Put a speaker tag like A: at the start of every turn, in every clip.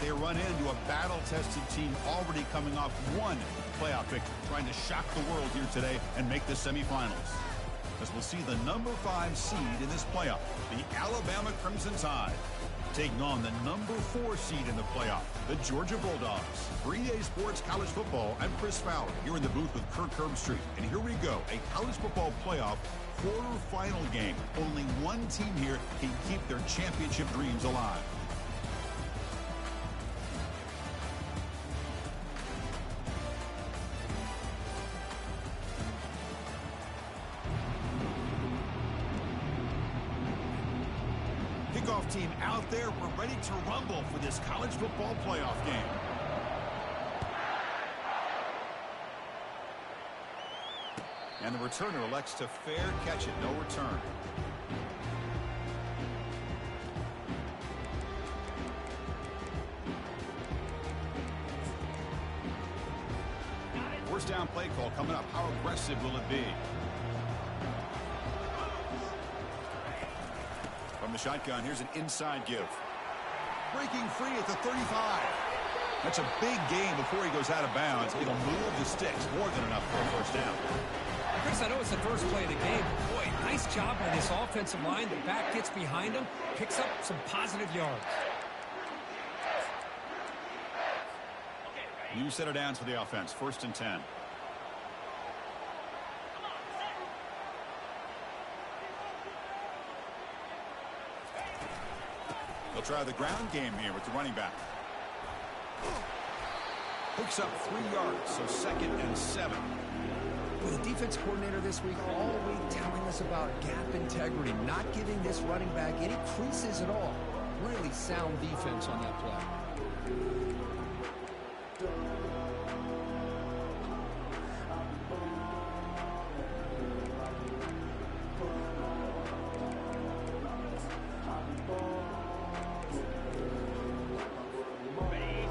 A: they run into a battle-tested team already coming off one playoff victory, trying to shock the world here today and make the semifinals. As we'll see the number 5 seed in this playoff, the Alabama Crimson Tide, taking on the number 4 seed in the playoff, the Georgia Bulldogs. 3A Sports College Football, I'm Chris Fowler, here in the booth with Kirk Herbstreit. And here we go, a college football playoff quarterfinal game. Only one team here can keep their championship dreams alive. Kickoff team out there. We're ready to rumble for this college football playoff game. And the returner elects to fair catch it, no return. First down play call coming up. How aggressive will it be? From the shotgun, here's an inside give. Breaking free at the 35. That's a big gain before he goes out of bounds. It'll move the sticks more than enough for a first down.
B: Chris, I know it's the first play of the game, but boy, nice job by this offensive line. The back gets behind him, picks up some positive yards.
A: New set of downs for the offense. 1st and 10. They'll try the ground game here with the running back. Picks up 3 yards, so 2nd and 7.
B: Well, the defense coordinator this week all week telling us about gap integrity, not giving this running back any creases at all. Really sound defense on that play.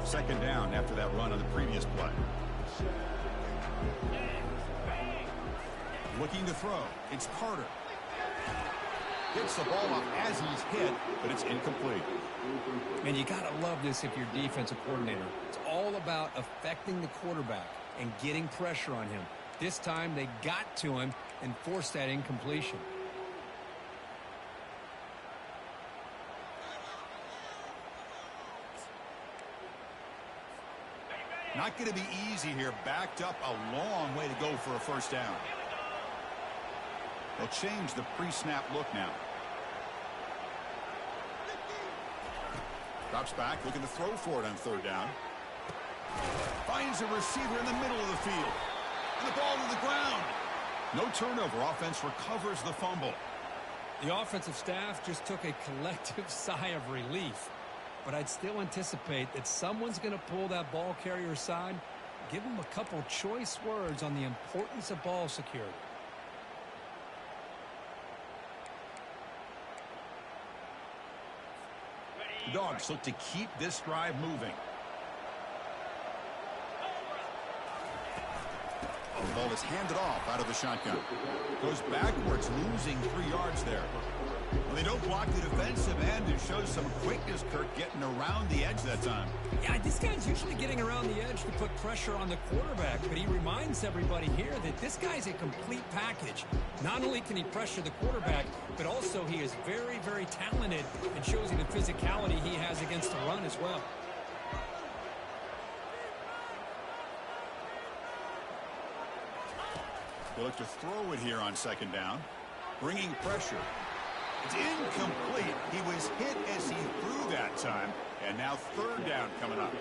A: Second down after that run on the previous play. Looking to throw. It's Carter. Gets the ball off as he's hit, but it's incomplete.
B: And you got to love this if you're defensive coordinator. It's all about affecting the quarterback and getting pressure on him. This time they got to him and forced that incompletion.
A: Not going to be easy here. Backed up a long way to go for a first down. They'll change the pre-snap look now. Drops back, looking to throw for it on 3rd down. Finds a receiver in the middle of the field. And the ball to the ground. No turnover. Offense recovers the fumble.
B: The offensive staff just took a collective sigh of relief. But I'd still anticipate that someone's going to pull that ball carrier aside, give him a couple choice words on the importance of ball security.
A: The Dogs look to keep this drive moving. The ball is handed off out of the shotgun. Goes backwards, losing 3 yards there. Well, they don't block the defensive end. It shows some quickness, Kirk, getting around the edge that time.
B: Yeah, this guy's usually getting around the edge to put pressure on the quarterback, but he reminds everybody here that this guy's a complete package. Not only can he pressure the quarterback, but also he is very, very talented and shows you the physicality he has against the run as well.
A: They look to throw it here on 2nd down. Bringing pressure. It's incomplete. He was hit as he threw that time. And now 3rd down coming up.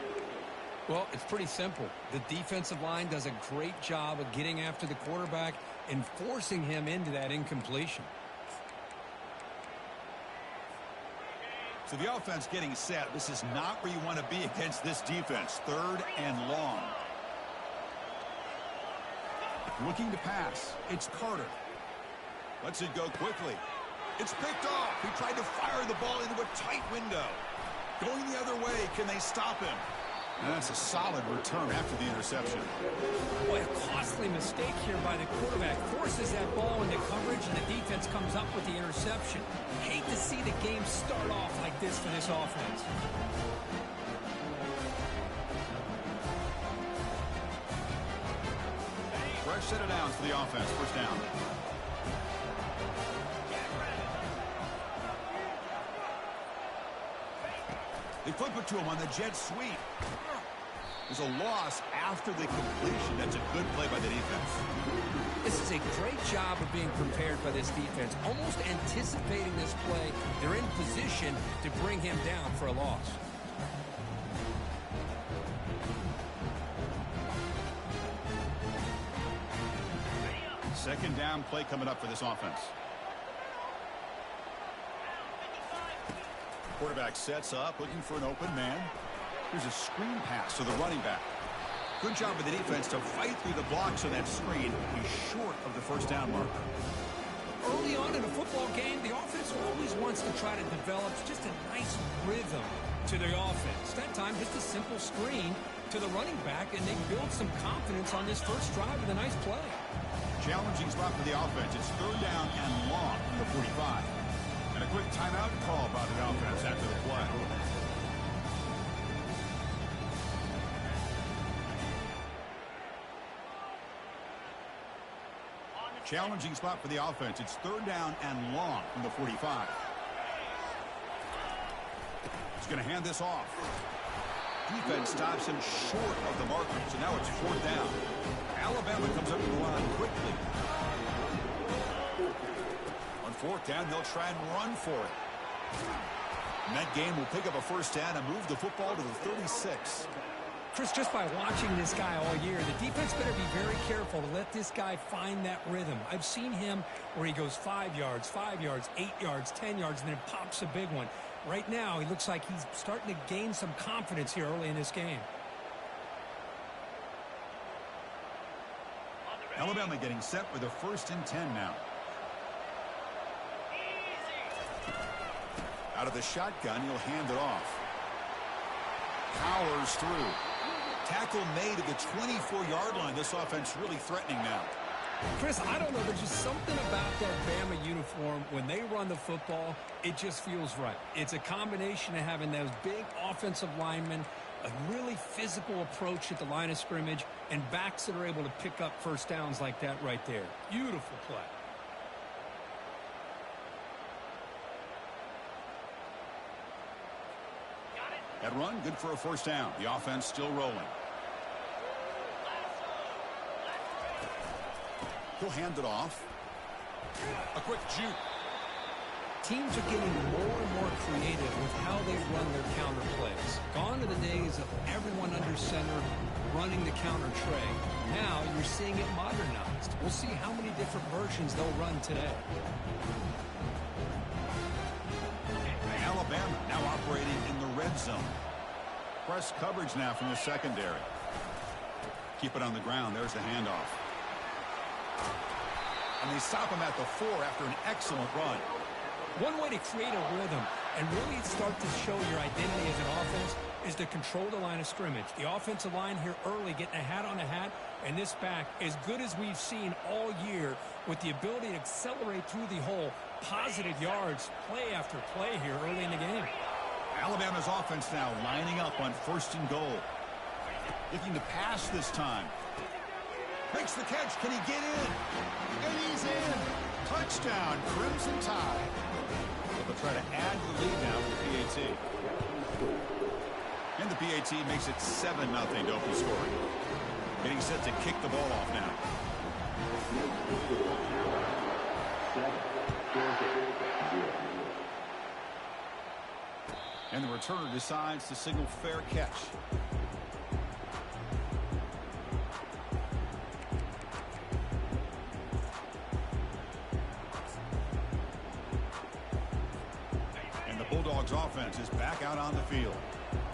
B: Well, it's pretty simple. The defensive line does a great job of getting after the quarterback and forcing him into that incompletion.
A: So the offense getting set. This is not where you want to be against this defense. 3rd and long. Looking to pass. It's Carter. Lets it go quickly. It's picked off. He tried to fire the ball into a tight window. Going the other way. Can they stop him? And that's a solid return after the interception.
B: Boy, a costly mistake here by the quarterback. Forces that ball into coverage, and the defense comes up with the interception. Hate to see the game start off like this for this offense.
A: set of downs for the offense. First down. They flip it to him on the jet sweep. There's a loss after the completion. That's a good play by the defense.
B: This is a great job of being prepared by this defense, almost anticipating this play. They're in position to bring him down for a loss.
A: Second down play coming up for this offense. Quarterback sets up, looking for an open man. Here's a screen pass to the running back. Good job of the defense to fight through the blocks of that screen. He's short of the first down marker.
B: Early on in a football game, the offense always wants to try to develop just a nice rhythm to their offense. That time, just a simple screen to the running back, and they build some confidence on this first drive with a nice play.
A: Challenging spot for the offense. It's third down and long from the 45. And a quick timeout call by the offense after the play. Challenging spot for the offense. It's third down and long from the 45. He's going to hand this off. Defense stops him short of the marker, so now it's fourth down. Alabama comes up to the line quickly. On fourth down, they'll try and run for it. And that game will pick up a first down and move the football to the 36.
B: Chris, just by watching this guy all year, the defense better be very careful to let this guy find that rhythm. I've seen him where he goes 5 yards, 8 yards, 10 yards, and then pops a big one. Right now, he looks like he's starting to gain some confidence here early in this game.
A: Alabama getting set with a first and 10 now. Out of the shotgun, he'll hand it off. Powers through. Tackle made at the 24-yard line. This offense really threatening now.
B: Chris, I don't know. There's just something about that Bama uniform. When they run the football, it just feels right. It's a combination of having those big offensive linemen, a really physical approach at the line of scrimmage, and backs that are able to pick up first downs like that right there. Beautiful play.
A: That run, good for a first down. The offense still rolling. He'll hand it off. A quick juke.
B: Teams are getting more and more creative with how they run their counter plays. Gone are the days of everyone under center running the counter tray. Now you're seeing it modernized. We'll see how many different versions they'll run today.
A: Alabama now operating in the red zone. Press coverage now from the secondary. Keep it on the ground. There's the handoff. And they stop him at the 4 after an excellent run.
B: One way to create a rhythm and really start to show your identity as an offense is to control the line of scrimmage. The offensive line here early getting a hat on a hat, and this back as good as we've seen all year with the ability to accelerate through the hole. Positive yards, play after play here early in the game.
A: Alabama's offense now lining up on first and goal. Looking to pass this time. Makes the catch. Can he get in? And he's in. Touchdown, Crimson Tide. They'll try to add to the lead now with the PAT. And the PAT makes it 7-0 to open scoring. Getting set to kick the ball off now. And the returner decides to signal fair catch. And the Bulldogs offense is back out on the field.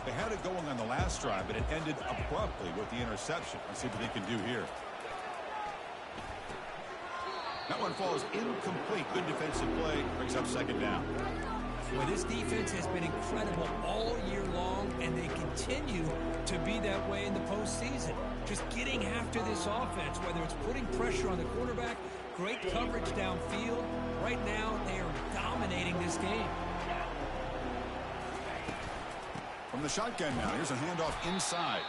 A: They had it going on the last drive, but it ended abruptly with the interception. Let's see what they can do here. That one falls incomplete. Good defensive play. Brings up second down.
B: Well, this defense has been incredible all year long, and they continue to be that way in the postseason. Just getting after this offense, whether it's putting pressure on the quarterback, great coverage downfield. Right now, they are dominating this game.
A: From the shotgun now, here's a handoff inside.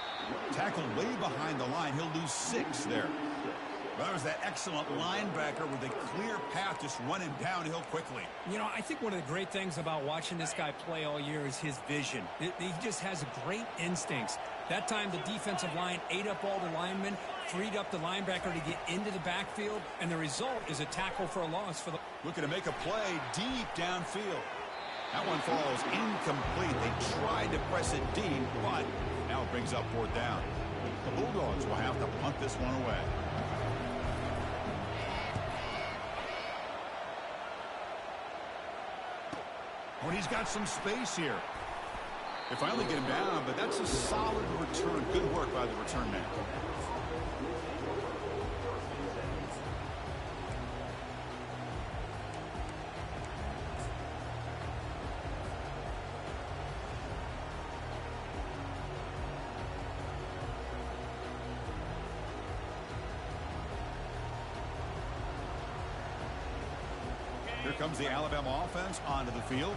A: Tackled way behind the line. He'll lose 6 there. Well, there's that excellent linebacker with a clear path just running downhill quickly.
B: You know, I think one of the great things about watching this guy play all year is his vision. He just has great instincts. That time, the defensive line ate up all the linemen, freed up the linebacker to get into the backfield, and the result is a tackle for a loss for the...
A: Looking to make a play deep downfield. That one falls incomplete. They tried to press it deep, but now it brings up fourth down. The Bulldogs will have to punt this one away. Oh, he's got some space here. They finally get him down, but that's a solid return. Good work by the return man. Here comes the Alabama offense onto the field.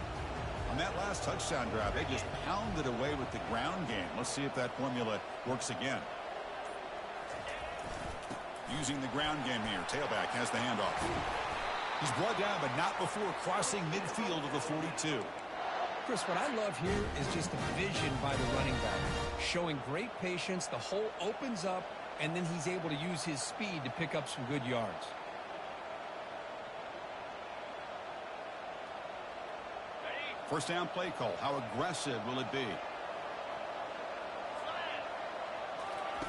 A: On that last touchdown drive, they just pounded away with the ground game. Let's see if that formula works again. Using the ground game here. Tailback has the handoff. He's brought down, but not before crossing midfield of the 42.
B: Chris, what I love here is just the vision by the running back. Showing great patience, the hole opens up, and then he's able to use his speed to pick up some good yards.
A: First down play call. How aggressive will it be?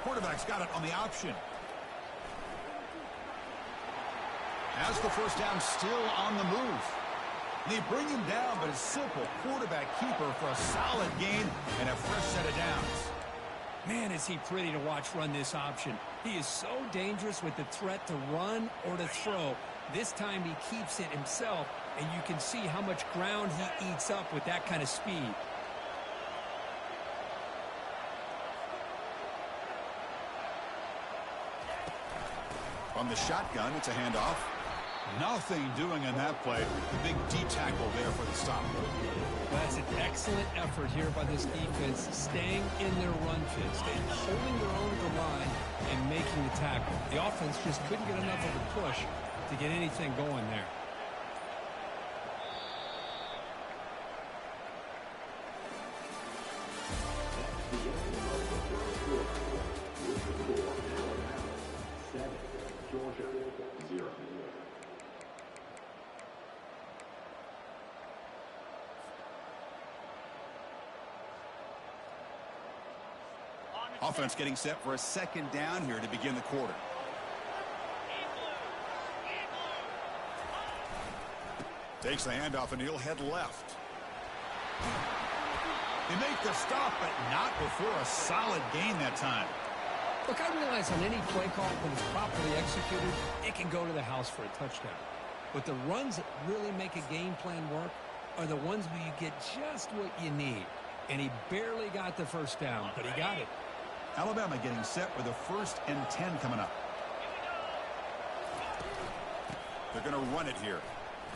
A: Quarterback's got it on the option. Has the first down, still on the move. They bring him down, but it's simple. Quarterback keeper for a solid gain and a fresh set of downs.
B: Man, is he pretty to watch run this option. He is so dangerous with the threat to run or to throw. This time he keeps it himself, and you can see how much ground he eats up with that kind of speed.
A: From the shotgun, it's a handoff. Nothing doing in that play. The big D tackle there for the stop.
B: That's an excellent effort here by this defense, staying in their run fits, holding their own at the line and making the tackle. The offense just couldn't get enough of a push to get anything going there.
A: Offense getting set for a second down here to begin the quarter. Takes the handoff and he'll head left. They make the stop, but not before a solid gain that time.
B: Look, I realize on any play call, when it's properly executed, it can go to the house for a touchdown. But the runs that really make a game plan work are the ones where you get just what you need. And he barely got the first down, but he got it.
A: Alabama getting set with a 1st and 10 coming up. They're going to run it here.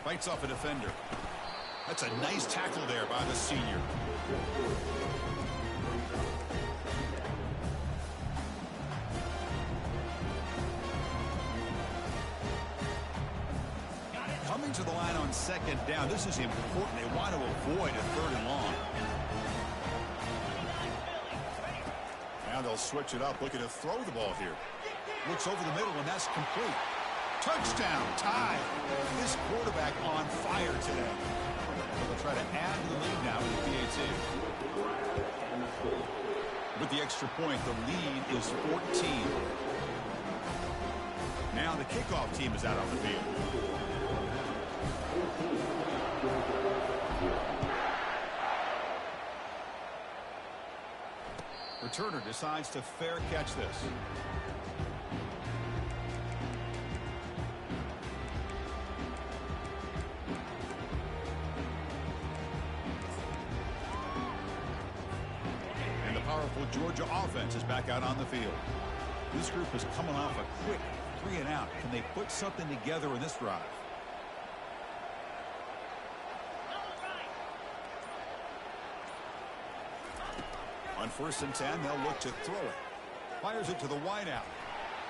A: Fights off a defender. That's a nice tackle there by the senior. Coming to the line on second down. This is important. They want to avoid a 3rd and long. Now they'll switch it up, looking to throw the ball here. Looks over the middle, and that's complete. Touchdown, tie. This quarterback on fire today. They'll try to add to the lead now with the PAT. With the extra point, the lead is 14. Now the kickoff team is out on the field. Returner decides to fair catch this. And the powerful Georgia offense is back out on the field. This group is coming off a quick 3 and out. Can they put something together in this drive? On 1st and 10, they'll look to throw it. Fires it to the wideout.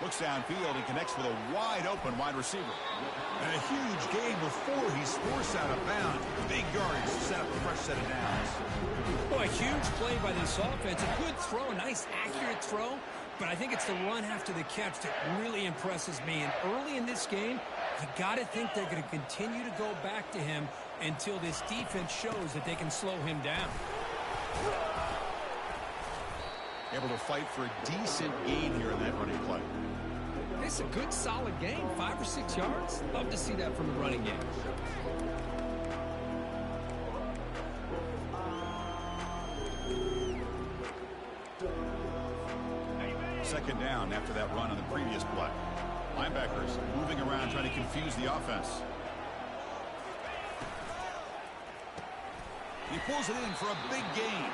A: Looks downfield and connects with a wide-open wide receiver. And a huge gain before he's forced out of bounds. Big yards to set up a fresh set of downs.
B: Well, a huge play by this offense. A good throw, a nice, accurate throw. But I think it's the run after the catch that really impresses me. And early in this game, you got to think they're going to continue to go back to him until this defense shows that they can slow him down.
A: Able to fight for a decent gain here in that running play.
B: It's a good, solid gain, 5 or 6 yards. Love to see that from the running game.
A: Second down after that run on the previous play. Linebackers moving around trying to confuse the offense. He pulls it in for a big gain.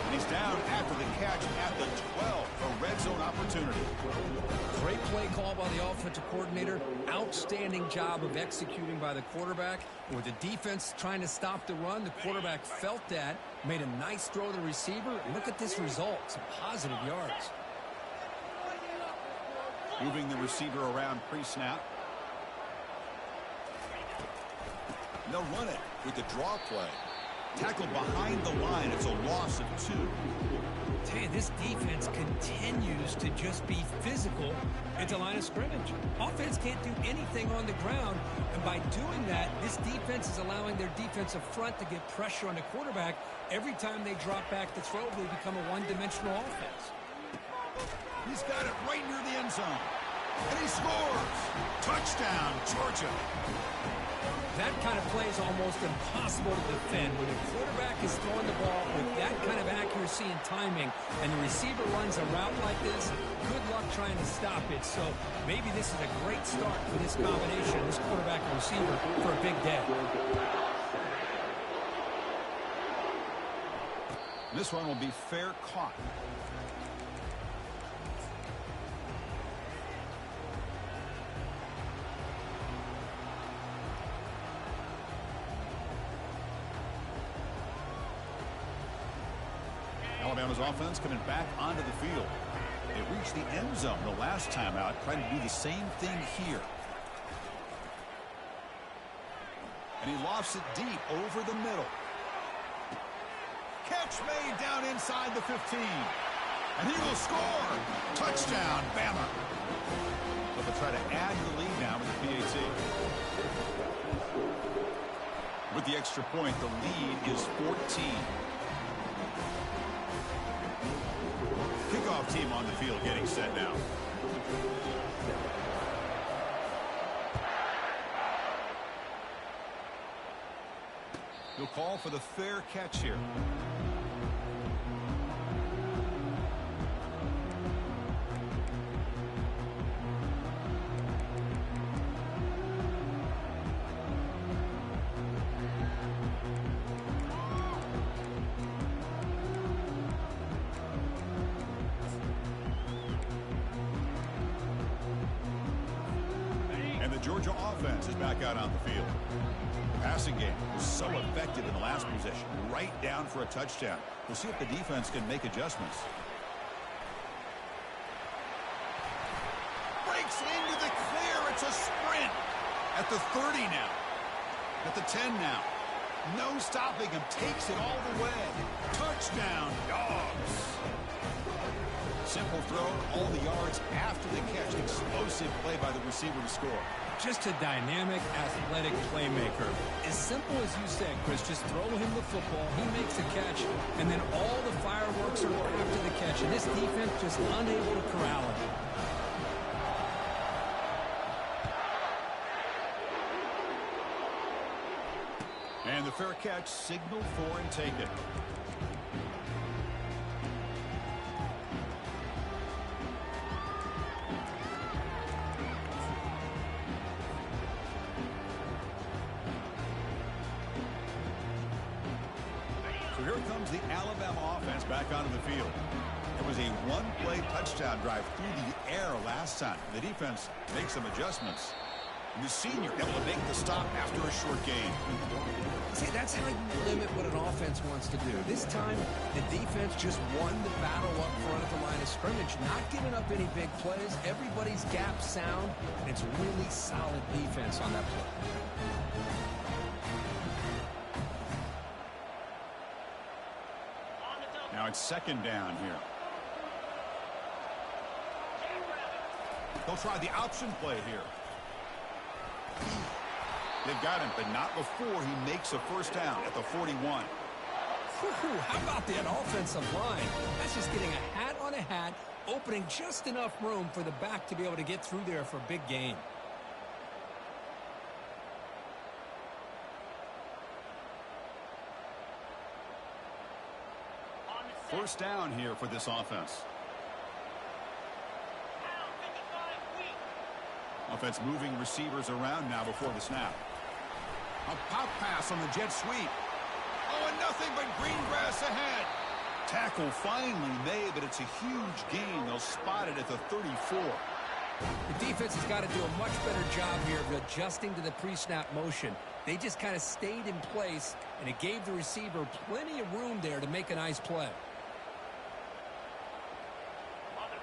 A: And he's down after the catch at the 12. A red zone opportunity.
B: Great play call by the offensive coordinator. Outstanding job of executing by the quarterback. With the defense trying to stop the run, the quarterback felt that, made a nice throw to the receiver. Look at this result. Some positive yards.
A: Moving the receiver around pre-snap. They'll run it with the draw play. Tackled behind the line. It's a loss of 2.
B: Tell you, this defense continues to just be physical at the line of scrimmage. Offense can't do anything on the ground, and by doing that, this defense is allowing their defensive front to get pressure on the quarterback. Every time they drop back to throw, they become a one-dimensional offense.
A: He's got it right near the end zone. And he scores! Touchdown, Georgia!
B: That kind of play is almost impossible to defend. When the quarterback is throwing the ball with that kind of accuracy and timing, and the receiver runs a route like this, good luck trying to stop it. So maybe this is a great start for this combination, this quarterback and receiver, for a big day.
A: This one will be fair caught. Alabama's offense coming back onto the field. They reached the end zone the last time out, trying to do the same thing here. And he lofts it deep over the middle. Catch made down inside the 15. And he will score. Touchdown, Bama. But they'll try to add to the lead now with the PAT. With the extra point, the lead is 14. Kickoff team on the field getting set now. He'll call for the fair catch here. Georgia offense is back out on the field. The passing game was so effective in the last possession, right down for a touchdown. We'll see if the defense can make adjustments. Breaks into the clear. It's a sprint. At the 30 now. At the 10 now. No stopping him. Takes it all the way. Touchdown, Dogs. Simple throw, all the yards after the catch. Explosive play by the receiver to score.
B: Just a dynamic, athletic playmaker. As simple as you said, Chris, just throw him the football, he makes a catch, and then all the fireworks are after the catch. And this defense just unable to corral him.
A: And the fair catch signaled for and taken. So here comes the Alabama offense back onto the field. It was a one-play touchdown drive through the air last time. The defense makes some adjustments. And the senior able to make the stop after a short gain.
B: See, that's how you limit what an offense wants to do. This time, the defense just won the battle up front at the line of scrimmage. scrimmage, not giving up any big plays. Everybody's gap sound, and it's really solid defense on that play.
A: Now it's second down here. They'll try the option play here. They've got him, but not before he makes a first down at the 41.
B: How about that offensive line? That's just getting a hat on a hat, opening just enough room for the back to be able to get through there for a big gain.
A: First down here for this offense. Offense moving receivers around now before the snap. A pop pass on the jet sweep. Oh, and nothing but green grass ahead. Tackle finally made, but it's a huge gain. They'll spot it at the 34.
B: The defense has got to do a much better job here of adjusting to the pre-snap motion. They just kind of stayed in place, and it gave the receiver plenty of room there to make a nice play.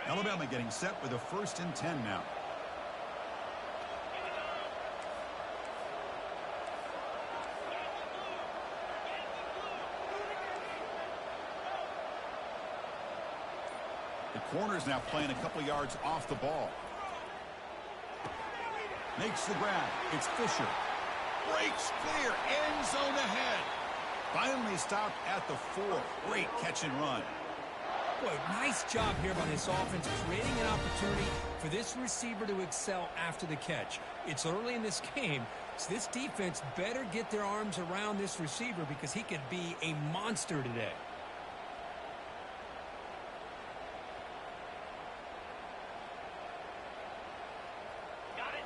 A: Alabama getting set with a 1st and 10 now. The corner's now playing a couple yards off the ball. Makes the grab. It's Fisher. Breaks clear. End zone ahead. Finally stopped at the 4. Great catch and run.
B: Boy, nice job here by this offense, creating an opportunity for this receiver to excel after the catch. It's early in this game, so this defense better get their arms around this receiver because he could be a monster today.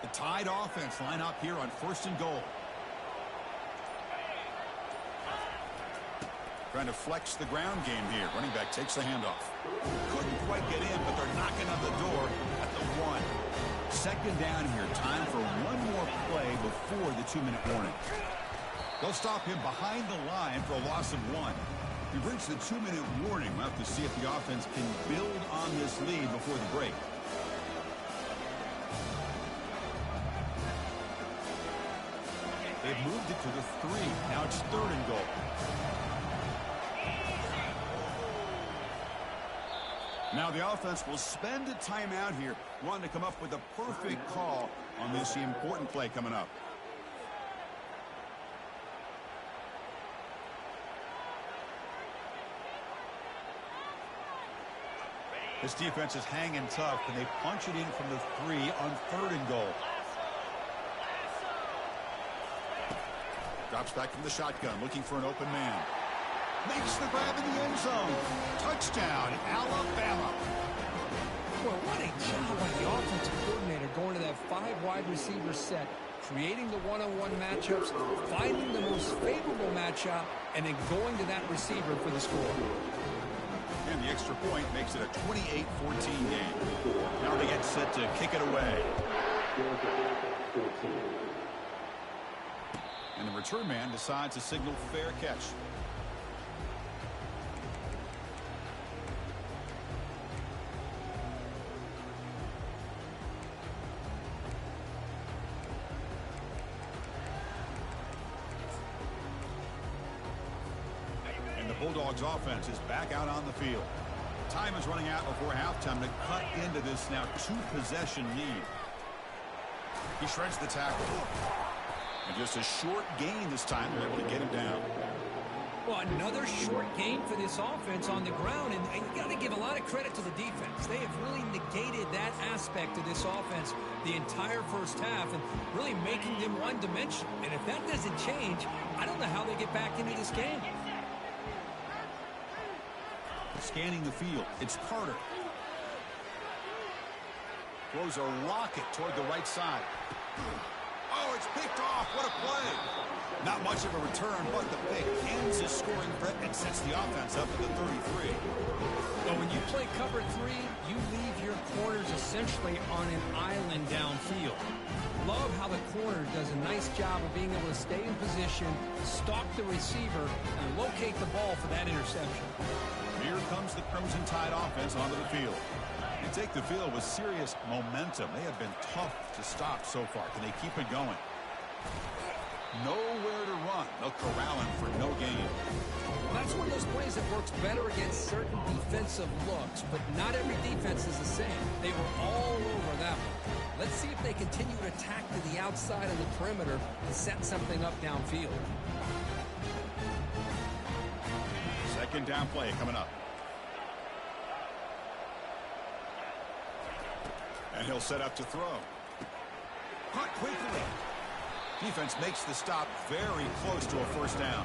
A: The Tide offense line up here on 1st and goal. Trying to flex the ground game here. Running back takes the handoff. Couldn't quite get in, but they're knocking on the door at the 1. Second down here. Time for one more play before the 2-minute warning. They'll stop him behind the line for a loss of 1. He brings the 2-minute warning. We'll have to see if the offense can build on this lead before the break. They've moved it to the 3. Now it's 3rd and goal. Now the offense will spend a timeout here, wanting to come up with a perfect call on this important play coming up. This defense is hanging tough, and they punch it in from the 3 on 3rd and goal. Drops back from the shotgun, looking for an open man. Makes the grab in the end zone. Touchdown, Alabama.
B: Well, what a job by the offensive coordinator going to that 5 wide receiver set, creating the one-on-one matchups, finding the most favorable matchup, and then going to that receiver for the score.
A: And the extra point makes it a 28-14 game. Now they get set to kick it away. And the return man decides to signal fair catch. And the Bulldogs offense is back out on the field. Time is running out before halftime to cut into this now 2-possession lead. He shreds the tackle. And just a short gain this time. They're able to get him down.
B: Well, another short gain for this offense on the ground, and you got to give a lot of credit to the defense. They have really negated that aspect of this offense the entire first half and really making them one-dimensional. And if that doesn't change, I don't know how they get back into this game.
A: Scanning the field, it's Carter. Throws a rocket toward the right side. Oh, it's picked off. What a play. Not much of a return, but the pick ends his scoring threat and sets the offense up at the 33.
B: Well, when you play cover 3, you leave your corners essentially on an island downfield. Love how the corner does a nice job of being able to stay in position, stalk the receiver, and locate the ball for that interception.
A: Here comes the Crimson Tide offense onto the field. They take the field with serious momentum. They have been tough to stop so far. Can they keep it going? Nowhere to run. They'll corral him for no gain.
B: Well, that's one of those plays that works better against certain defensive looks, but not every defense is the same. They were all over that one. Let's see if they continue to attack to the outside of the perimeter and set something up downfield.
A: Second down play coming up. And he'll set up to throw. Caught quickly. Defense makes the stop very close to a first down.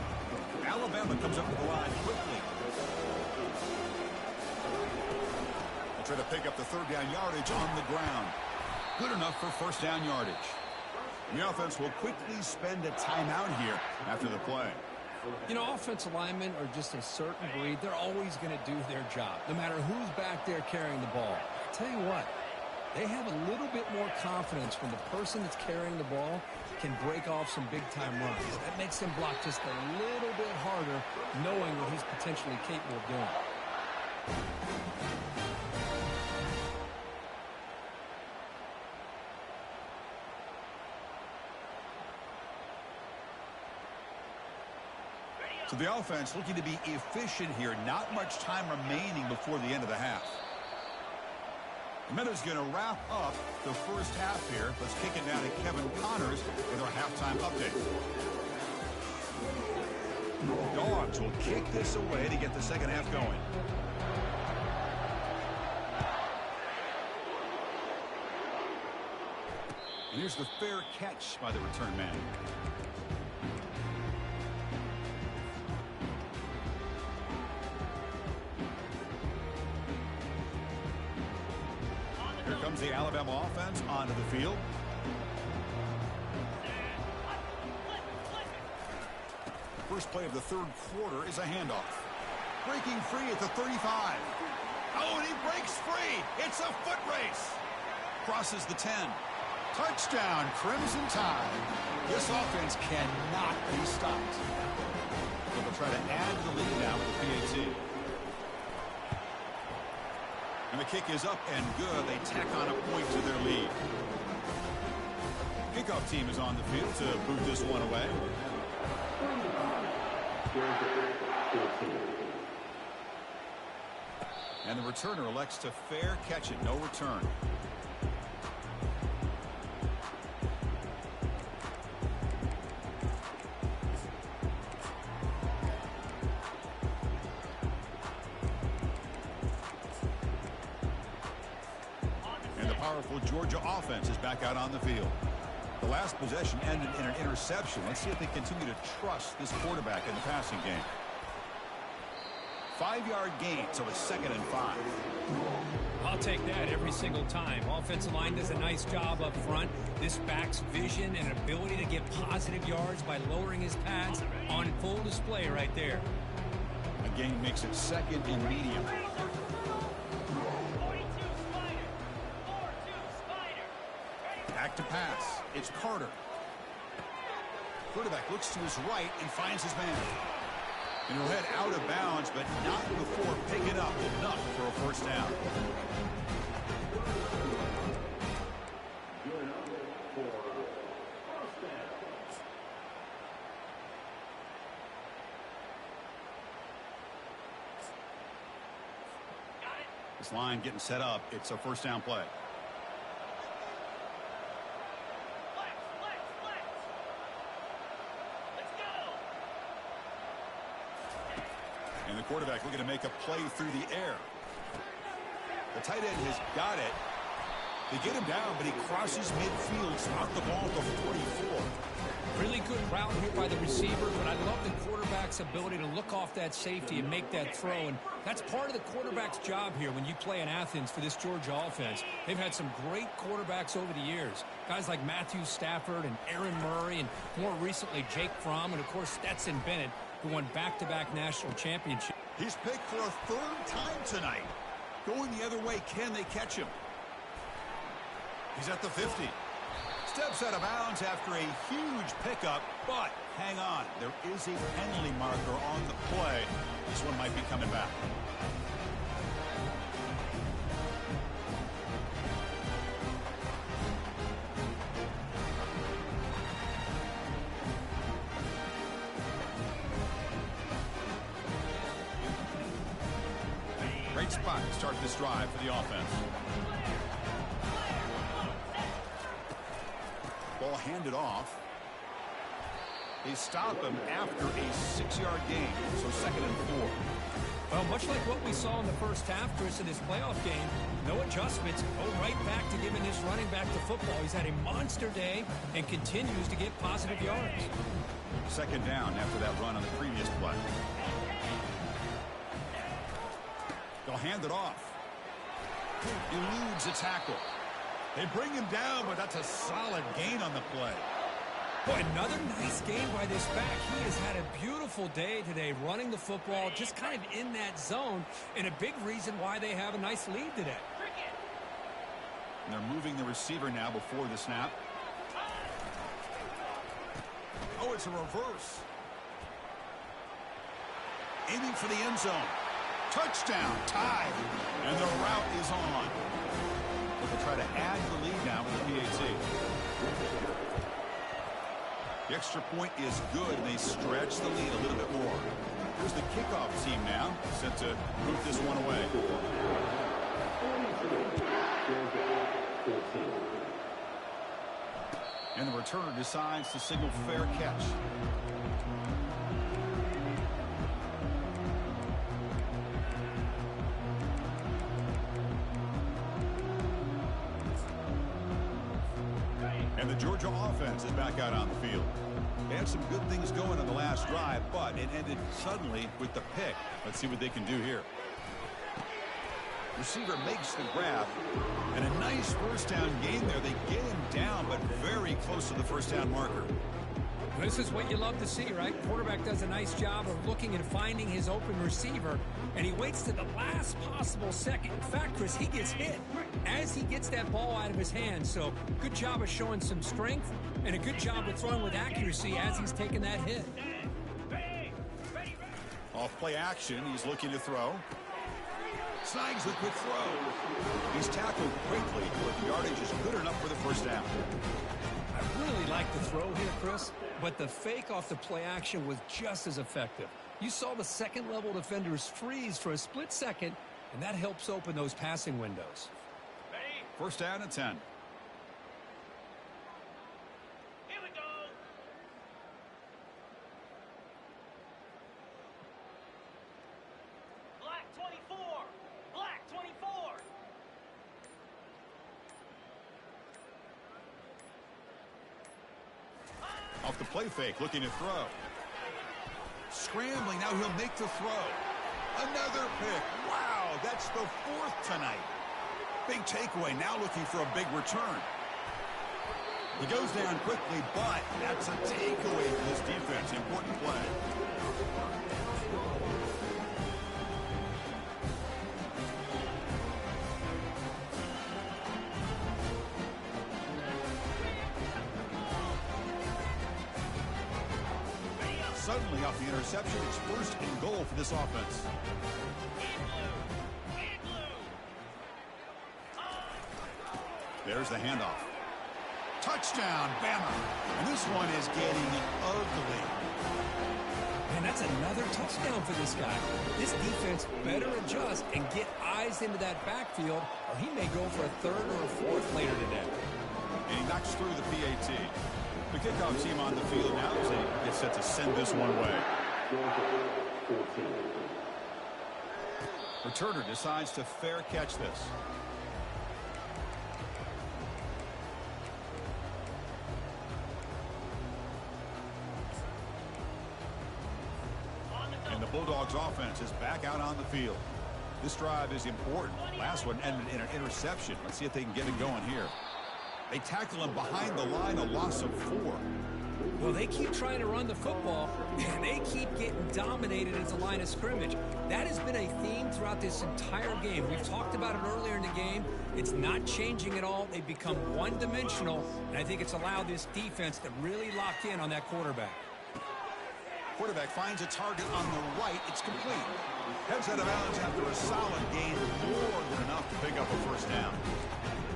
A: Alabama comes up to the line quickly. They'll try to pick up the third down yardage on the ground. Good enough for first down yardage. The offense will quickly spend a timeout here after the play.
B: You know, offensive linemen are just a certain breed. They're always going to do their job, no matter who's back there carrying the ball. I tell you what, they have a little bit more confidence when the person that's carrying the ball can break off some big-time runs. That makes them block just a little bit harder, knowing what he's potentially capable of doing.
A: So the offense looking to be efficient here. Not much time remaining before the end of the half. The Meadows going to wrap up the first half here. Let's kick it down to Kevin Connors with our halftime update. Dogs will kick this away to get the second half going. And here's the fair catch by the return man. Here comes the Alabama offense onto the field. First play of the third quarter is a handoff. Breaking free at the 35. Oh, and he breaks free. It's a foot race. Crosses the 10. Touchdown, Crimson Tide. This offense cannot be stopped. So they'll try to add to the lead now with the PAT. And the kick is up and good. They tack on a point to their lead. Kickoff team is on the field to boot this one away. And the returner elects to fair catch it. No return. Powerful Georgia offense is back out on the field. The last possession ended in an interception. Let's see if they continue to trust this quarterback in the passing game. 5-yard gain, so it's 2nd and 5.
B: I'll take that every single time. Offensive line does a nice job up front. This back's vision and ability to get positive yards by lowering his pads on full display right there.
A: A gain makes it 2nd and medium. Back to pass. It's Carter. Quarterback looks to his right and finds his man. And he'll head out of bounds, but not before picking up enough for a first down. This line getting set up. It's a first down play. And the quarterback looking to make a play through the air. The tight end has got it. They get him down, but he crosses midfield, spot the ball at the 44.
B: Really good route here by the receiver, but I love the quarterback's ability to look off that safety and make that throw. And that's part of the quarterback's job here when you play in Athens for this Georgia offense. They've had some great quarterbacks over the years. Guys like Matthew Stafford and Aaron Murray, and more recently Jake Fromm, and of course Stetson Bennett, who won back-to-back national championships.
A: He's picked for a third time tonight. Going the other way, can they catch him? He's at the 50. Steps out of bounds after a huge pickup, but hang on. There is a penalty marker on the play. This one might be coming back. spot to start this drive for the offense. Ball handed off. They stop him after a 6-yard gain, so 2nd and 4.
B: Well, much like what we saw in the first half, Chris, in this playoff game, no adjustments, go right back to giving this running back to football. He's had a monster day and continues to get positive yards.
A: 2nd down after that run on the previous play. They'll hand it off. Eludes a tackle. They bring him down, but that's a solid gain on the play.
B: Boy, another nice game by this back. He has had a beautiful day today running the football, just kind of in that zone, and a big reason why they have a nice lead today.
A: And they're moving the receiver now before the snap. Oh, it's a reverse. Aiming for the end zone. Touchdown, tied, and the route is on. But they'll try to add the lead now with the PAT. The extra point is good, and they stretch the lead a little bit more. Here's the kickoff team now, set to move this one away. And the returner decides to signal fair catch. And the Georgia offense is back out on the field. They had some good things going on the last drive, but it ended suddenly with the pick. Let's see what they can do here. Receiver makes the grab, and a nice first down gain there. They get him down, but very close to the first down marker.
B: This is what you love to see, right? Quarterback does a nice job of looking and finding his open receiver, and he waits to the last possible second. In fact, Chris, he gets hit as he gets that ball out of his hands. So good job of showing some strength and a good job of throwing with accuracy as he's taking that hit.
A: Off play action, he's looking to throw. Snags the quick throw. He's tackled quickly, but the yardage is good enough for the first down.
B: I really like the throw here, Chris, but the fake off the play action was just as effective. You saw the second-level defenders freeze for a split second, and that helps open those passing windows.
A: First down and 10.
C: Here we go. Black 24. Black 24.
A: Off the play fake, looking to throw. Scrambling, now he'll make the throw. Another pick. Wow, that's the 4th tonight. Big takeaway, now looking for a big return. He goes down quickly, but that's a takeaway for this defense. Important play. Suddenly off the interception, it's 1st and goal for this offense. There's the handoff. Touchdown, Bama. And this one is getting ugly.
B: And that's another touchdown for this guy. This defense better adjust and get eyes into that backfield, or he may go for a 3rd or a 4th later today.
A: And he knocks through the PAT. The kickoff team on the field now as they get set to send this one away. Returner decides to fair catch this. And the Bulldogs offense is back out on the field. This drive is important. Last one ended in an interception. Let's see if they can get it going here. They tackle him behind the line, a loss of 4.
B: Well, they keep trying to run the football, and they keep getting dominated at the line of scrimmage. That has been a theme throughout this entire game. We've talked about it earlier in the game. It's not changing at all. They've become one-dimensional, and I think it's allowed this defense to really lock in on that quarterback.
A: Quarterback finds a target on the right. It's complete. Heads out of bounds after a solid gain, more than enough to pick up a first down.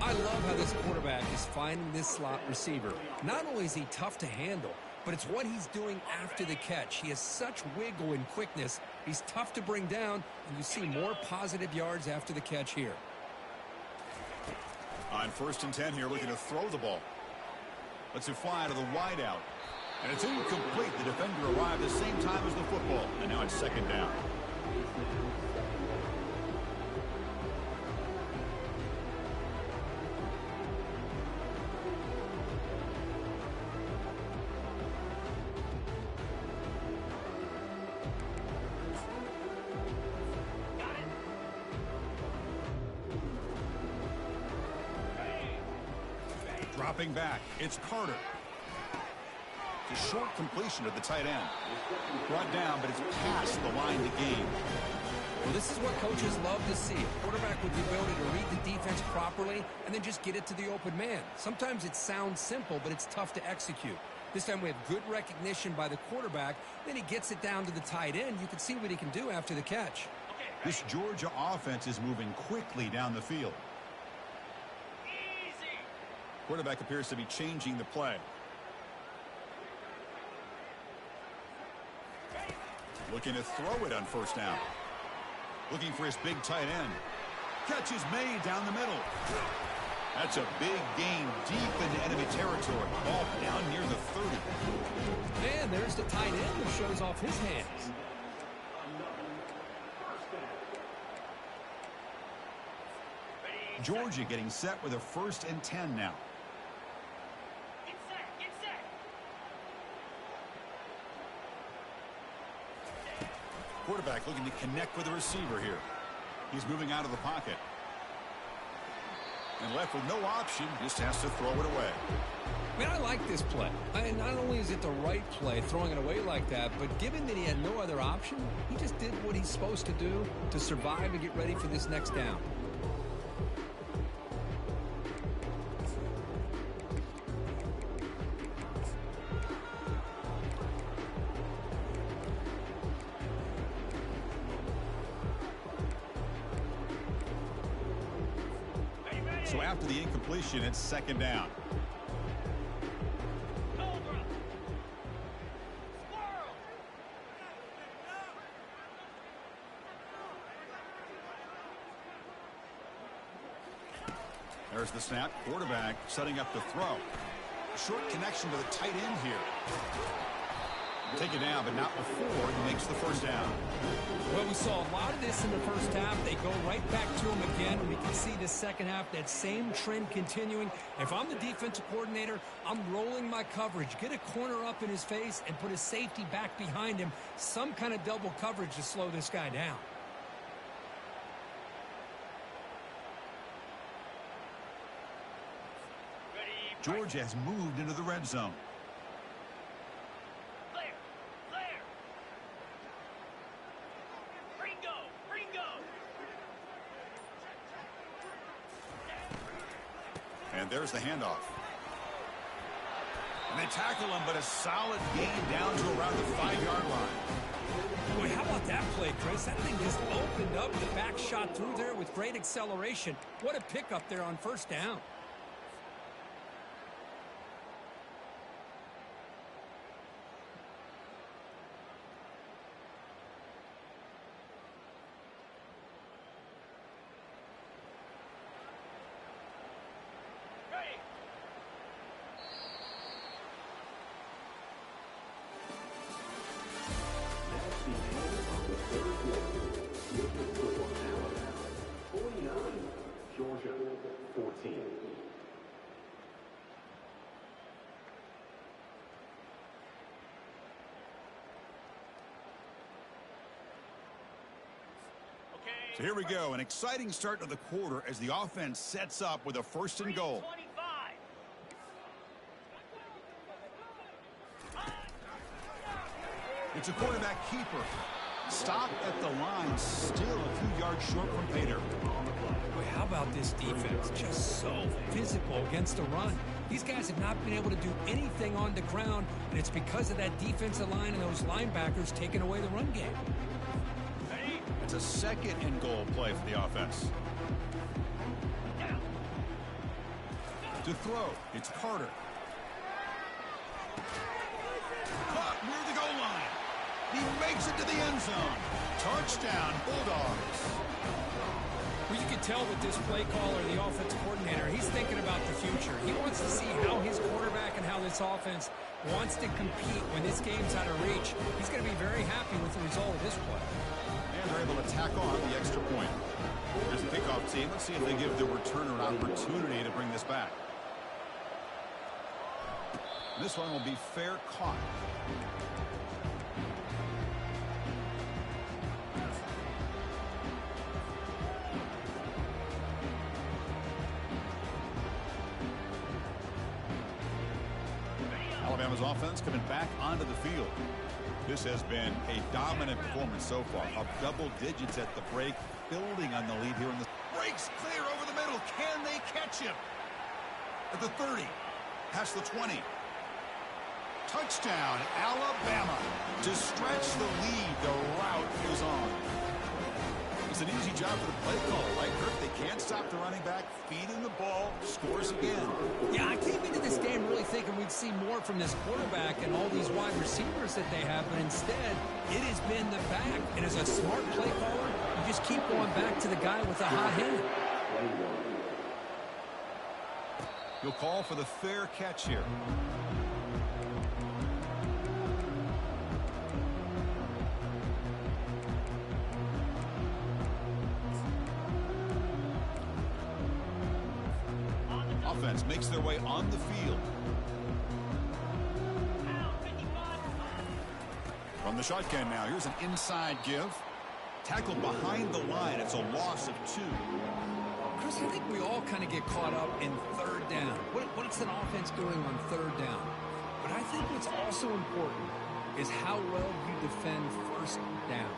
B: I love how this quarterback is finding this slot receiver. Not only is he tough to handle, but it's what he's doing after the catch. He has such wiggle and quickness He's tough to bring down, and you see more positive yards after the catch here.
A: On 1st and 10 here, looking to throw the ball. Lets it fly to the wideout. And it's incomplete. The defender arrived at the same time as the football. And now it's 2nd down. Dropping back, it's Carter. It's a short completion to the tight end. Brought down, but it's past the line to gain.
B: Well, this is what coaches love to see. A quarterback with the ability to read the defense properly and then just get it to the open man. Sometimes it sounds simple, but it's tough to execute. This time we have good recognition by the quarterback. Then he gets it down to the tight end. You can see what he can do after the catch.
A: This Georgia offense is moving quickly down the field. Quarterback appears to be changing the play. Looking to throw it on 1st down. Looking for his big tight end. Catch is made down the middle. That's a big gain deep into enemy territory. Ball down near the 30.
B: And there's the tight end who shows off his hands.
A: Georgia getting set with a 1st and 10 now. Quarterback looking to connect with the receiver here. He's moving out of the pocket. And left with no option, just has to throw it away.
B: Man, I like this play. Not only is it the right play, throwing it away like that, but given that he had no other option, he just did what he's supposed to do to survive and get ready for this next down.
A: So after the incompletion, it's 2nd down. There's the snap. Quarterback setting up the throw. Short connection to the tight end here. Take it down, but not before he makes the 1st down.
B: Well, we saw a lot of this in the 1st half. They go right back to him again. We can see the 2nd half, that same trend continuing. If I'm the defensive coordinator, I'm rolling my coverage. Get a corner up in his face and put a safety back behind him. Some kind of double coverage to slow this guy down.
A: Georgia has moved into the red zone. And there's the handoff. And they tackle him, but a solid gain down to around the 5-yard line.
B: Boy, how about that play, Chris? That thing just opened up. The back shot through there with great acceleration. What a pickup there on 1st down.
D: Georgia 14.
A: So here we go, an exciting start to the quarter as the offense sets up with a 1st and goal. It's a quarterback keeper. Stop at the line, still a few yards short from pay dirt.
B: Boy, how about this defense? Just so physical against the run. These guys have not been able to do anything on the ground, and it's because of that defensive line and those linebackers taking away the run game.
A: It's a 2nd and goal play for the offense. To throw, it's Carter. Caught near the goal line. He made Takes it to the end zone. Touchdown, Bulldogs.
B: Well, you can tell with this play caller, the offensive coordinator, he's thinking about the future. He wants to see how his quarterback and how this offense wants to compete when this game's out of reach. He's going to be very happy with the result of this play.
A: And they're able to tack on the extra point. Here's the kickoff team. Let's see if they give the returner an opportunity to bring this back. This one will be fair caught. Alabama's offense coming back onto the field. This has been a dominant performance so far. Up double digits at the break, building on the lead here in the breaks clear over the middle. Can they catch him? At the 30, past the 20. Touchdown, Alabama. To stretch the lead, the route is on. It's an easy job for the play caller, right, Kirk? They can't stop the running back, feeding the ball, scores again.
B: Yeah, I came into this game really thinking we'd see more from this quarterback and all these wide receivers that they have, but instead, it has been the back. And as a smart play caller, you just keep going back to the guy with the hot hand.
A: You'll call for the fair catch here. Offense makes their way on the field. From the shotgun now, here's an inside give. Tackled behind the line. It's a loss of 2.
B: Chris, I think we all kind of get caught up in third down. What's an offense doing on third down? But I think what's also important is how well you defend first down.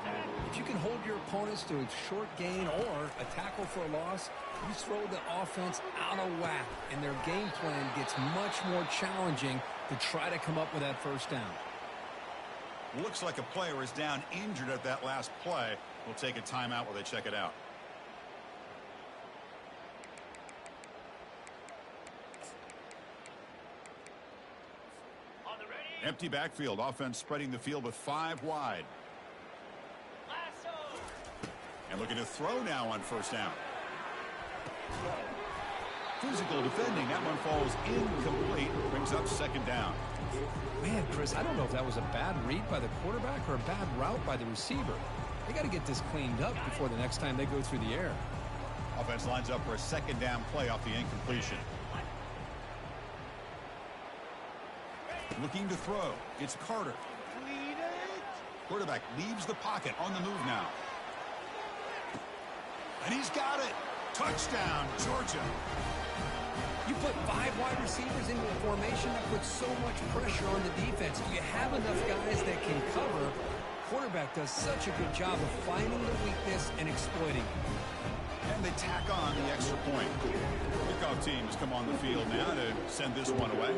B: If you can hold your opponents to a short gain or a tackle for a loss, you throw the offense out of whack, and their game plan gets much more challenging to try to come up with that first down.
A: Looks like a player is down injured at that last play. We'll take a timeout while they check it out. Empty backfield. Offense spreading the field with 5 wide. And looking to throw now on first down. Physical defending. That one falls incomplete. Brings up second down.
B: Man, Chris, I don't know if that was a bad read by the quarterback or a bad route by the receiver. They got to get this cleaned up before the next time they go through the air.
A: Offense lines up for a second down play off the incompletion. Looking to throw. It's Carter. Quarterback leaves the pocket on the move now. And he's got it. Touchdown, Georgia.
B: You put 5 wide receivers into a formation that puts so much pressure on the defense. You have enough guys that can cover. Quarterback does such a good job of finding the weakness and exploiting it.
A: And they tack on the extra point. Kickoff teams come on the field now to send this one away.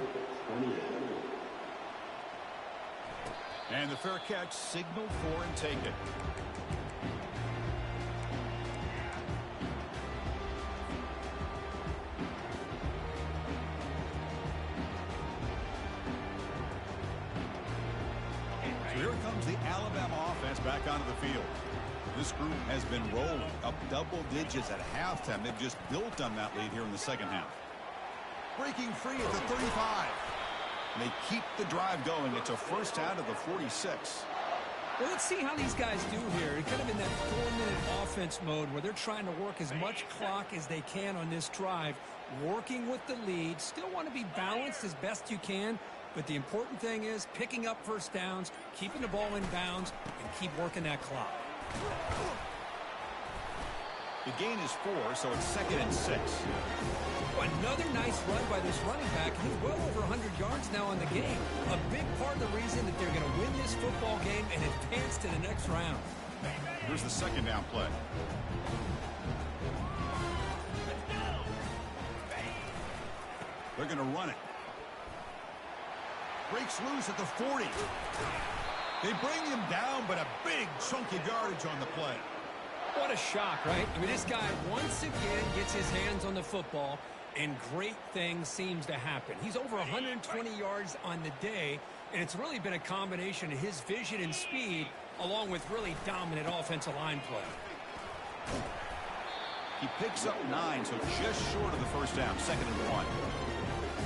A: And the fair catch signaled for and take it. So here comes the Alabama offense back onto the field. This group has been rolling up double digits at halftime. They've just built on that lead here in the second half. Breaking free at the 35. They keep the drive going. It's a first out of the 46.
B: Well, let's see how these guys do here. They're kind of in that 4-minute offense mode where they're trying to work as much clock as they can on this drive, working with the lead. Still want to be balanced as best you can, but the important thing is picking up first downs, keeping the ball in bounds, and keep working that clock.
A: The gain is 4, so it's 2nd and 6.
B: Another nice run by this running back. He's well over 100 yards now in the game. A big part of the reason that they're going to win this football game and advance to the next round.
A: Here's the second down play. They're going to run it. Breaks loose at the 40. They bring him down, but a big chunk of yardage on the play.
B: What a shock, right? I mean, this guy once again gets his hands on the football, and great things seems to happen. He's over 120 yards on the day, and it's really been a combination of his vision and speed along with really dominant offensive line play.
A: He picks up 9, so just short of the first down, 2nd and 1.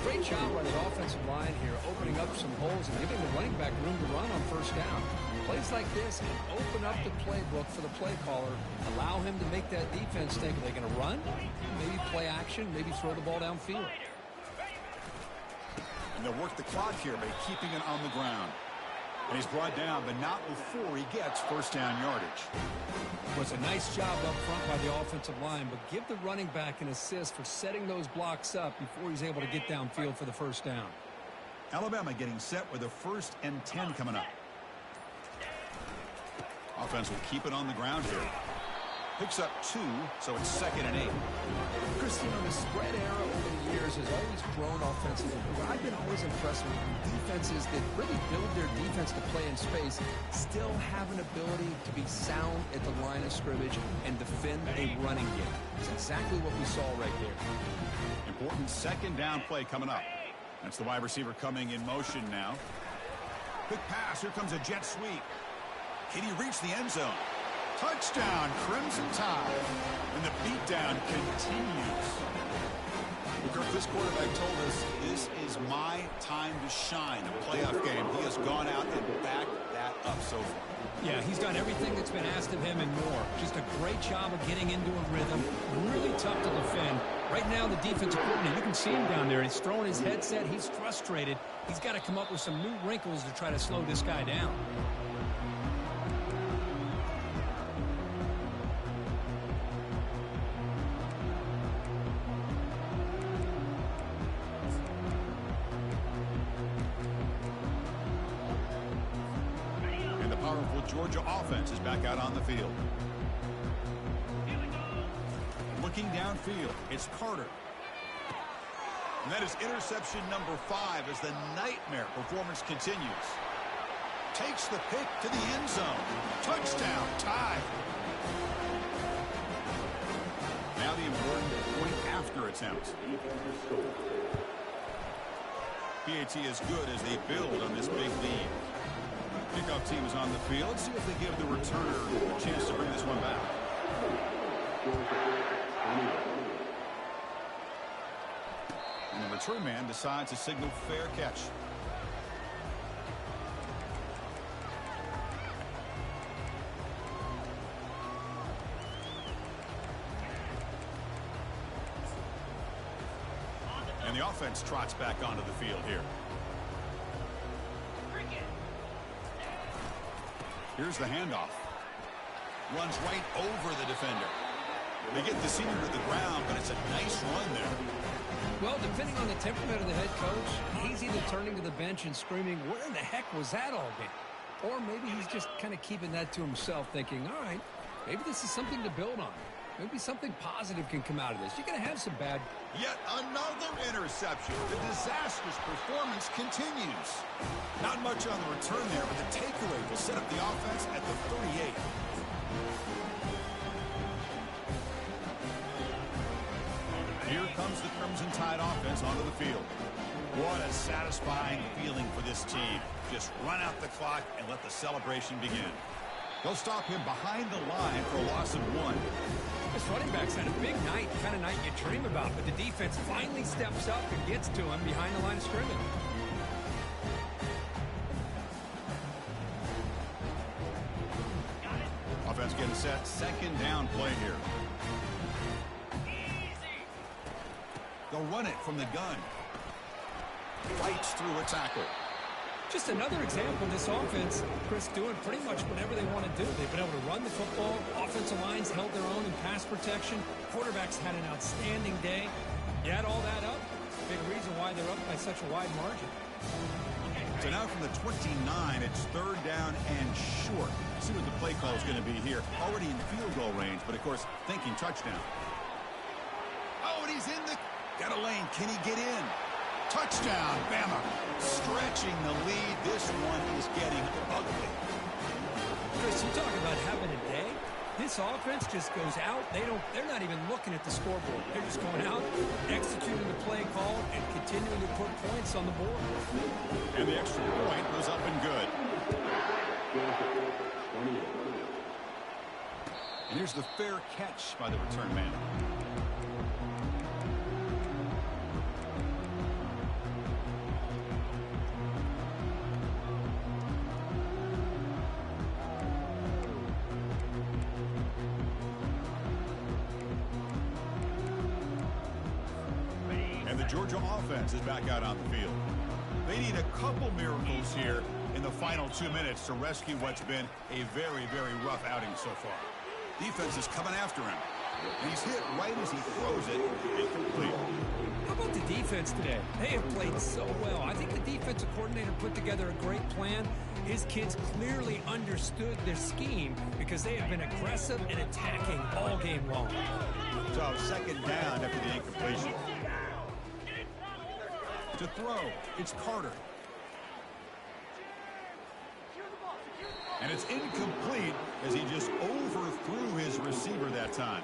B: Great job by the offensive line here, opening up some holes and giving the running back room to run on first down. Plays like this can open up the playbook for the play caller, allow him to make that defense think, are they going to run? Maybe play action, maybe throw the ball downfield.
A: And they'll work the clock here by keeping it on the ground. And he's brought down, but not before he gets first down yardage.
B: Was a nice job up front by the offensive line, but give the running back an assist for setting those blocks up before he's able to get downfield for the first down.
A: Alabama getting set with a 1st and 10 coming up. Offense will keep it on the ground here. Picks up 2, so it's 2nd and 8.
B: Chris, you know, the spread era over the years has always grown offensively. But I've been always impressed with defenses that really build their defense to play in space, still have an ability to be sound at the line of scrimmage and defend a running game. It's exactly what we saw right there.
A: Important 2nd down play coming up. That's the wide receiver coming in motion now. Quick pass. Here comes a jet sweep. Can he reach the end zone? Touchdown, Crimson Tide. And the beatdown continues. Well, Kirk, this quarterback told us this is my time to shine. A playoff game. He has gone out and backed that up so far.
B: Yeah, he's done everything that's been asked of him and more. Just a great job of getting into a rhythm. Really tough to defend. Right now, the defensive coordinator, you can see him down there. He's throwing his headset. He's frustrated. He's got to come up with some new wrinkles to try to slow this guy down.
A: Georgia offense is back out on the field. Looking downfield, it's Carter. And that is interception number 5 as the nightmare performance continues. Takes the pick to the end zone. Touchdown, Tide. Now the important point after attempt. PAT is good as they build on this big lead. Kickoff team is on the field. See if they give the returner a chance to bring this one back. And the return man decides to signal fair catch. And the offense trots back onto the field here. Here's the handoff. Runs right over the defender. They get the senior to the ground, but it's a nice run there.
B: Well, depending on the temperament of the head coach, he's either turning to the bench and screaming, where in the heck was that all game? Or maybe he's just kind of keeping that to himself, thinking, all right, maybe this is something to build on. Maybe something positive can come out of this. You're going to have some bad.
A: Yet another interception. The disastrous performance continues. Not much on the return there, but the takeaway will set up the offense at the 38. Here comes the Crimson Tide offense onto the field. What a satisfying feeling for this team. Just run out the clock and let the celebration begin. They'll stop him behind the line for a loss of 1.
B: This running back's had a big night, kind of night you dream about, but the defense finally steps up and gets to him behind the line of scrimmage.
A: Offense getting set. 2nd down play here. They'll run it from the gun. Fights through a tackle.
B: Just another example of this offense, Chris, doing pretty much whatever they want to do. They've been able to run the football. Offensive lines held their own in pass protection. Quarterbacks had an outstanding day. You add all that up, big reason why they're up by such a wide margin.
A: So now from the 29, it's 3rd down and short. See what the play call is going to be here. Already in field goal range, but of course, thinking touchdown. Oh, and he's in the... Got a lane. Can he get in? Touchdown, Bama. Stretching the lead. This one is getting ugly.
B: Chris, you talk about having a day. This offense just goes out. They're not even looking at the scoreboard. They're just going out, executing the play call, and continuing to put points on the board.
A: And the extra point was up and good. And here's the fair catch by the return man. And the Georgia offense is back out on the field. They need a couple miracles here in the final 2 minutes to rescue what's been a very, very rough outing so far. Defense is coming after him. And he's hit right as he throws it. Incomplete.
B: How about the defense today? They have played so well. I think the defensive coordinator put together a great plan. His kids clearly understood their scheme because they have been aggressive and attacking all game long.
A: So second down after the incompletion. To throw, it's Carter. And it's incomplete as he just overthrew his receiver that time.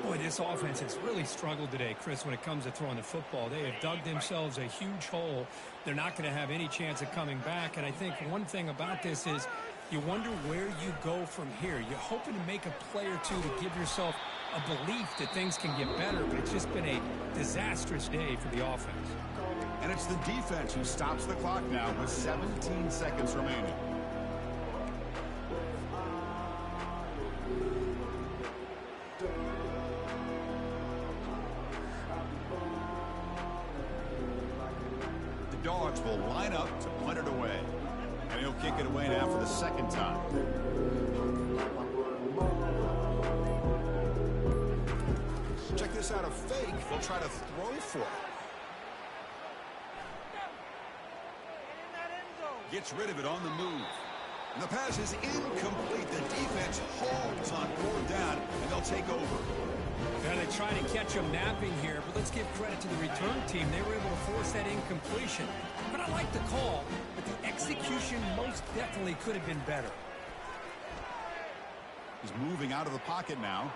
B: Boy, this offense has really struggled today, Chris, when it comes to throwing the football. They have dug themselves a huge hole. They're not going to have any chance of coming back. And I think one thing about this is you wonder where you go from here. You're hoping to make a play or two to give yourself a belief that things can get better, but it's just been a disastrous day for the offense.
A: And it's the defense who stops the clock now with 17 seconds remaining. The Dogs will line up to punt it away. And he'll kick it away now for the second time. Check this out, a fake. They'll try to throw for it. Gets rid of it on the move. And the pass is incomplete. The defense holds on 4th down, and they'll take over.
B: Yeah, they try to catch him napping here, but let's give credit to the return team. They were able to force that incompletion. But I like the call, but the execution most definitely could have been better.
A: He's moving out of the pocket now.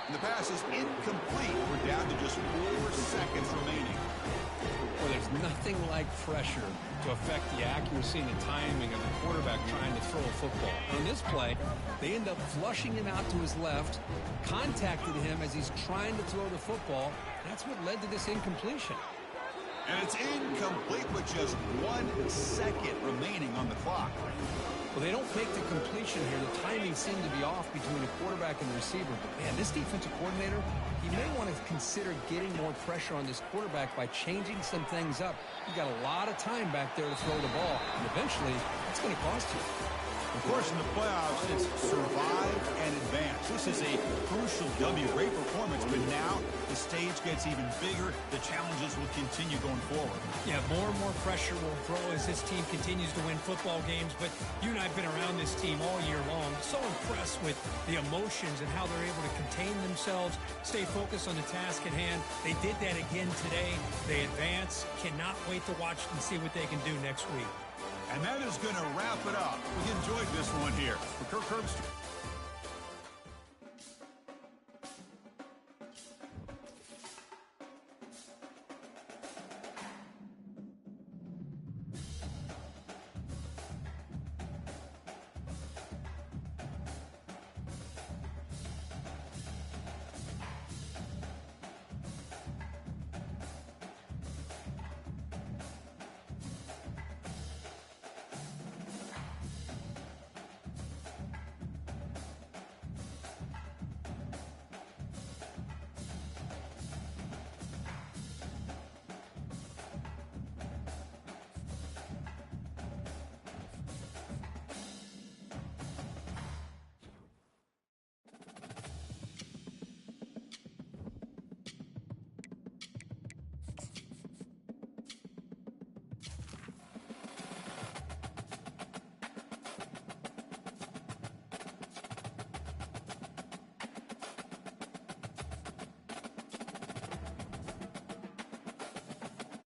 A: And the pass is incomplete. We're down to just 4 seconds remaining.
B: Well, there's nothing like pressure to affect the accuracy and the timing of the quarterback trying to throw a football. On this play, they end up flushing him out to his left, contacted him as he's trying to throw the football. That's what led to this incompletion.
A: And it's incomplete with just 1 second remaining on the clock.
B: Well, they don't make the completion here. The timing seemed to be off between the quarterback and the receiver. But, man, this defensive coordinator, he may want to consider getting more pressure on this quarterback by changing some things up. You got a lot of time back there to throw the ball, and eventually it's going to cost you.
A: Of course, in the playoffs, it's survive and advance. This is a crucial W. Great performance, but now the stage gets even bigger. The challenges will continue going forward.
B: Yeah, more and more pressure will grow as this team continues to win football games. But you and I have been around this team all year long. So impressed with the emotions and how they're able to contain themselves, stay focused on the task at hand. They did that again today. They advance. Cannot wait to watch and see what they can do next week.
A: And that is going to wrap it up. We enjoyed this one here. For Kirk Herbstreit.